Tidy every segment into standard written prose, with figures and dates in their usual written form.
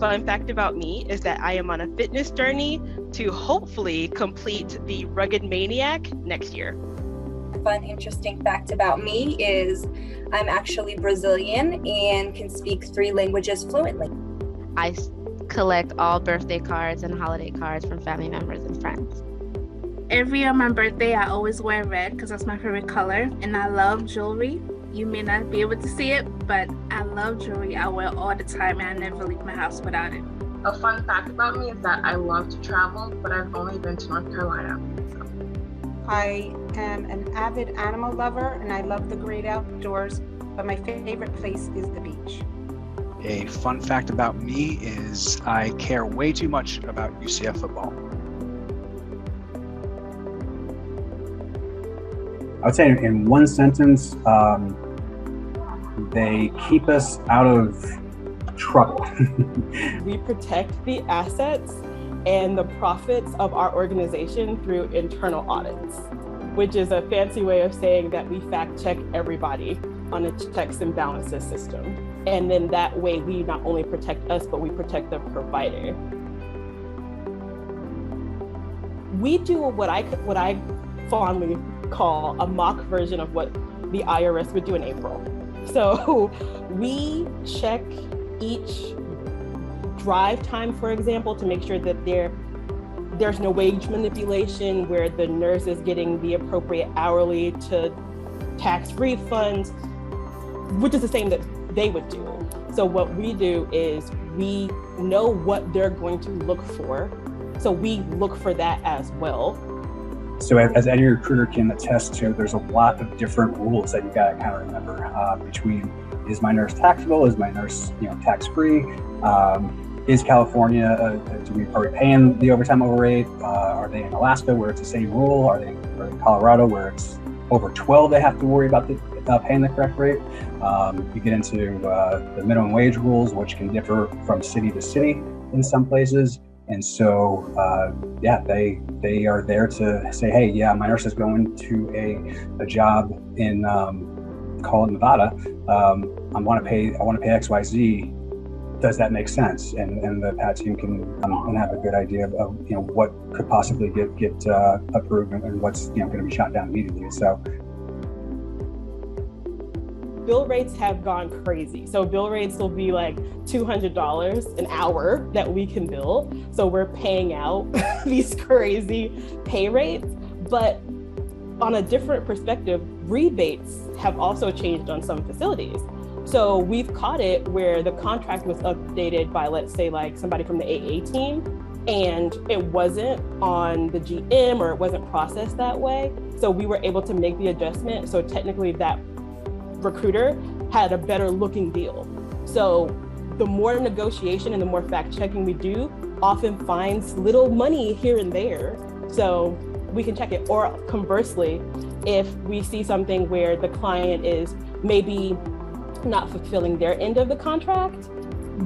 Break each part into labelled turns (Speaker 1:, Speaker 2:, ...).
Speaker 1: fun fact about me is that I am on a fitness journey to hopefully complete the Rugged Maniac next year.
Speaker 2: Fun, interesting fact about me is I'm actually Brazilian and can speak 3 languages fluently.
Speaker 3: I collect all birthday cards and holiday cards from family members and friends.
Speaker 4: Every year on my birthday, I always wear red because that's my favorite color, and I love jewelry. You may not be able to see it, but I love jewelry. I wear it all the time, and I never leave my house without it.
Speaker 5: A fun fact about me is that I love to travel, but I've only been to North Carolina.
Speaker 6: I am an avid animal lover, and I love the great outdoors, but my favorite place is the beach.
Speaker 7: A fun fact about me is I care way too much about UCF football.
Speaker 8: I would say in one sentence, they keep us out of trouble.
Speaker 9: We protect the assets and the profits of our organization through internal audits, which is a fancy way of saying that we fact check everybody on a checks and balances system. And then that way we not only protect us, but we protect the provider. We do what I fondly call a mock version of what the IRS would do in April. So we check each drive time, for example, to make sure that there's no wage manipulation, where the nurse is getting the appropriate hourly to tax refunds, which is the same that they would do. So what we do is we know what they're going to look for. So we look for that as well.
Speaker 8: So as any recruiter can attest to, there's a lot of different rules that you gotta kind of remember between, is my nurse taxable? Is my nurse tax-free? Is California, are we paying the overtime rate? Are they in Alaska where it's the same rule? Are they in Colorado where it's over 12 they have to worry about paying the correct rate? You get into the minimum wage rules, which can differ from city to city in some places. And so, they are there to say, hey, yeah, my nurse is going to a job in, call it Nevada. I want to pay X, Y, Z. Does that make sense? And the PAT team can and have a good idea of what could possibly get approved and what's going to be shot down immediately. So.
Speaker 9: Bill rates have gone crazy. So bill rates will be like $200 an hour that we can bill. So we're paying out these crazy pay rates. But on a different perspective, rebates have also changed on some facilities. So we've caught it where the contract was updated by, let's say, like somebody from the AA team, and it wasn't on the GM or it wasn't processed that way. So we were able to make the adjustment. So technically that recruiter had a better looking deal. So the more negotiation and the more fact checking we do often finds little money here and there. So we can check it. Or conversely, if we see something where the client is maybe not fulfilling their end of the contract,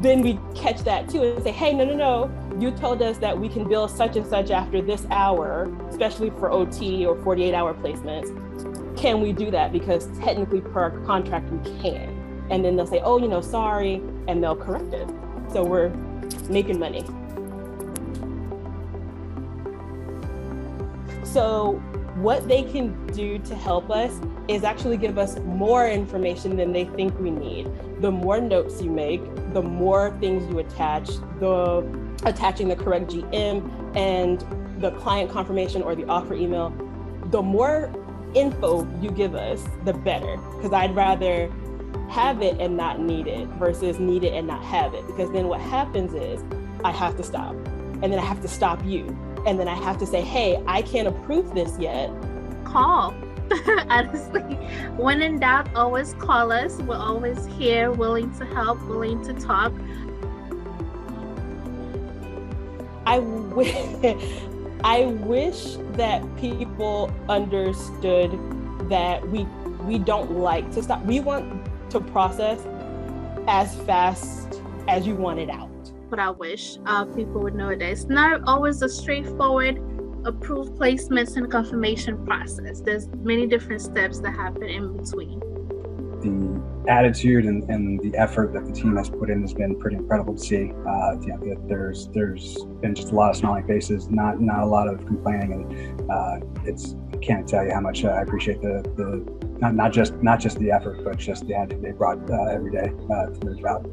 Speaker 9: then we catch that too and say, hey, no, you told us that we can bill such and such after this hour, especially for OT or 48-hour placements. Can we do that? Because technically per our contract we can. And then they'll say, oh, sorry, and they'll correct it. So we're making money. So what they can do to help us is actually give us more information than they think we need. The more notes you make, the more things you attach, attaching the correct GM and the client confirmation or the offer email, the more info you give us, the better. Because I'd rather have it and not need it versus need it and not have it. Because then what happens is I have to stop, and then I have to stop you. And then I have to say, hey, I can't approve this yet.
Speaker 4: Call. Honestly, when in doubt, always call us. We're always here, willing to help, willing to talk.
Speaker 9: I wish that people understood that we don't like to stop. We want to process as fast as you want it out.
Speaker 4: What I wish people would know that it's not always a straightforward approved placements and confirmation process. There's many different steps that happen in between.
Speaker 8: the attitude and the effort that the team has put in has been pretty incredible to see. There's been just a lot of smiling faces, not a lot of complaining, and I can't tell you how much I appreciate the not just the effort, but just the attitude they brought every day to their job.